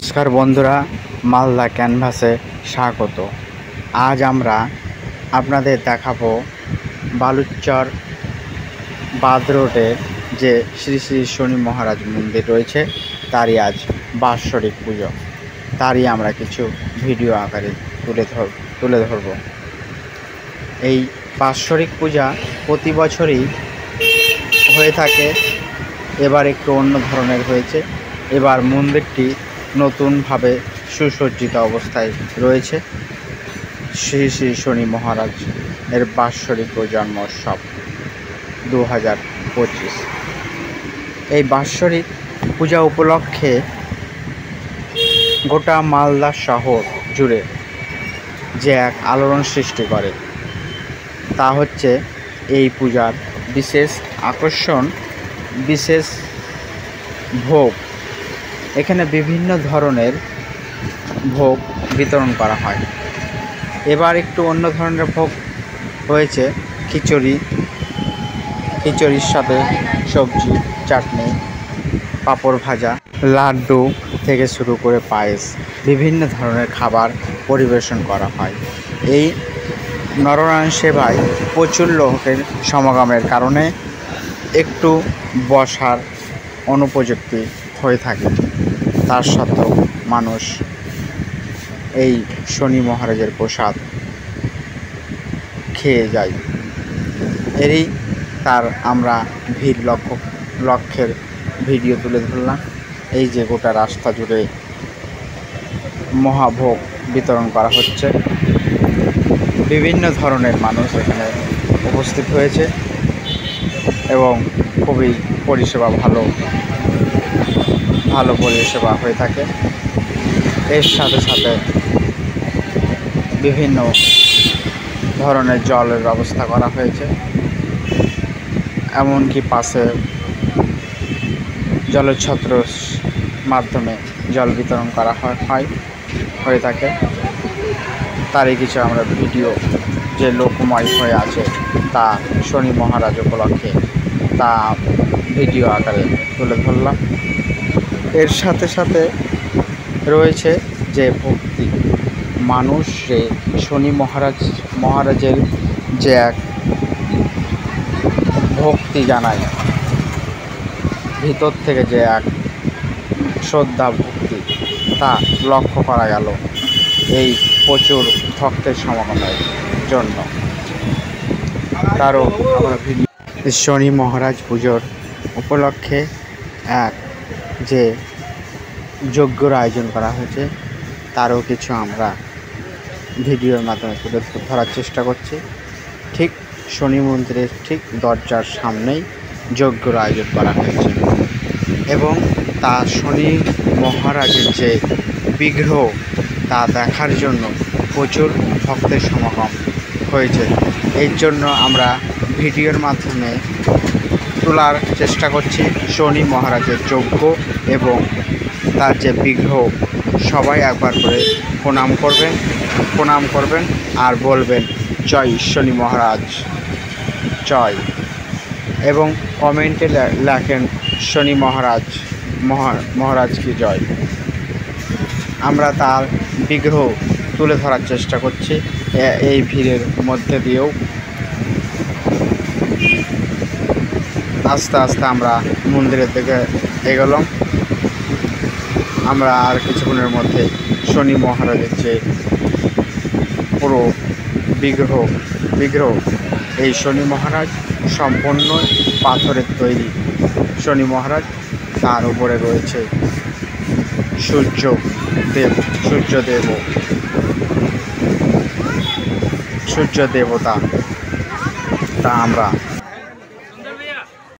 নমস্কার বন্ধুরা, মালদা ক্যানভাসে স্বাগত। আজ আমরা আপনাদের দেখাবো বালুচর বাদ রোডের যে শ্রী শ্রী শনি মহারাজ মন্দির রয়েছে, তারই আজ বাৎসরিক পুজো। তারই আমরা কিছু ভিডিও আকারে তুলে ধরব। এই বাৎসরিক পূজা প্রতি বছরই হয়ে থাকে, এবার একটু অন্য ধরনের হয়েছে। এবার মন্দিরটি নতুনভাবে সুসজ্জিত অবস্থায় রয়েছে। শ্রী শ্রী শনি মহারাজ এর বাৎসরিক জন্মোৎসব 2025। এই বাৎসরিক পূজা উপলক্ষে গোটা মালদা শহর জুড়ে যে এক আলোড়ন সৃষ্টি করে, তা হচ্ছে এই পূজার বিশেষ আকর্ষণ, বিশেষ ভোগ। এখানে বিভিন্ন ধরনের ভোগ বিতরণ করা হয়। এবার একটু অন্য ধরনের ভোগ হয়েছে। খিচুড়ির সাথে সবজি, চাটনি, পাঁপড় ভাজা, লাড্ডু থেকে শুরু করে পায়েস, বিভিন্ন ধরনের খাবার পরিবেশন করা হয়। এই নরনারায়ণ সেবায় প্রচুর লোকের সমাগমের কারণে একটু বসার অনুপযুক্তি হয়ে থাকে। তার সত্ত্বেও মানুষ এই শনি মহারাজের প্রসাদ খেয়ে যায়। এরই তার আমরা ভিড় লক্ষের ভিডিও তুলে ধরলাম। এই যে গোটা রাস্তা জুড়ে মহাভোগ বিতরণ করা হচ্ছে, বিভিন্ন ধরনের মানুষ এখানে উপস্থিত হয়েছে এবং খুবই পরিষেবা ভালো পরিষেবা হয়ে থাকে। এর সাথে সাথে বিভিন্ন ধরনের জলের ব্যবস্থা করা হয়েছে, এমনকি পাশে জলের ছত্রর মাধ্যমে জল বিতরণ করা হয়ে থাকে। তারই কিছু আমরা ভিডিও যে লোকময় হয়ে আছে, তা শনি মহারাজ উপলক্ষে তা ভিডিও আকারে তুলে ধরলাম। এর সাথে সাথে রয়েছে যে ভক্তি, মানুষ শনি মহারাজের যে এক ভক্তি জানায়, ভিতর থেকে যে এক শ্রদ্ধা ভক্তি, তা লক্ষ্য করা গেল এই প্রচুর ভক্তের সমাগমের জন্য। তারও আমরা শনি মহারাজ পুজোর উপলক্ষে এক যে যজ্ঞর আয়োজন করা হয়েছে, তারও কিছু আমরা ভিডিওর মাধ্যমে তুলে ধরার চেষ্টা করছি। ঠিক শনি মন্দিরের ঠিক দরজার সামনেই যজ্ঞর আয়োজন করা হয়েছে এবং তা শনি মহারাজের যে বিগ্রহ, তা দেখার জন্য প্রচুর ভক্তের সমাগম হয়েছে। এর জন্য আমরা ভিডিওর মাধ্যমে তোলার চেষ্টা করছি শনি মহারাজের যজ্ঞ এবং তার যে বিগ্রহ। সবাই একবার করে প্রণাম করবেন আর বলবেন জয় শনি মহারাজ জয়, এবং কমেন্টে লেখেন শনি মহারাজ কি জয়। আমরা তার বিগ্রহ তুলে ধরার চেষ্টা করছি এই ভিড়ের মধ্যে দিয়েও। আস্তে আস্তে আমরা মন্দিরের দিকে এগোলাম। আমরা আর কিছুক্ষণের মধ্যে শনি মহারাজের যে পুরো বিগ্রহ, এই শনি মহারাজ সম্পূর্ণ পাথরের তৈরি শনি মহারাজ। তার উপরে রয়েছে সূর্য দেবতা, তা আমরা